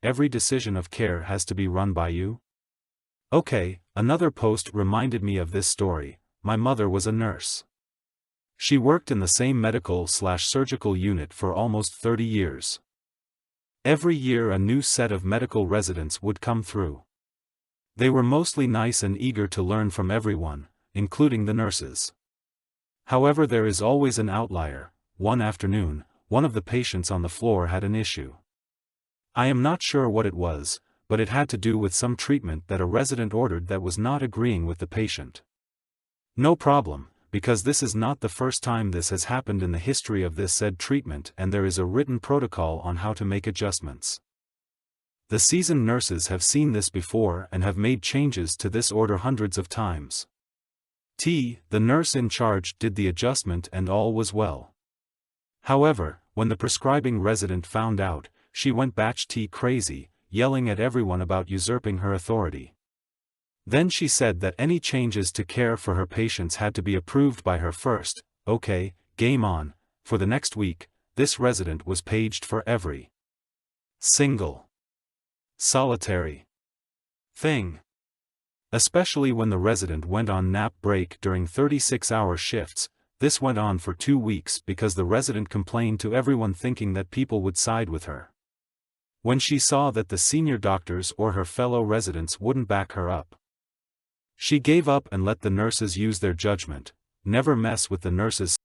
every decision of care has to be run by you? Okay, another post reminded me of this story. My mother was a nurse. She worked in the same medical/surgical unit for almost 30 years. Every year a new set of medical residents would come through. They were mostly nice and eager to learn from everyone, including the nurses. However, there is always an outlier. One afternoon, one of the patients on the floor had an issue. I am not sure what it was, but it had to do with some treatment that a resident ordered that was not agreeing with the patient. No problem, because this is not the first time this has happened in the history of this said treatment, and there is a written protocol on how to make adjustments. The seasoned nurses have seen this before and have made changes to this order hundreds of times. The nurse in charge did the adjustment and all was well. However, when the prescribing resident found out, she went batshit crazy, yelling at everyone about usurping her authority. Then she said that any changes to care for her patients had to be approved by her first. Okay, game on. For the next week, this resident was paged for every single solitary thing. Especially when the resident went on nap break during 36-hour shifts. This went on for 2 weeks because the resident complained to everyone thinking that people would side with her. When she saw that the senior doctors or her fellow residents wouldn't back her up, she gave up and let the nurses use their judgment. Never mess with the nurses.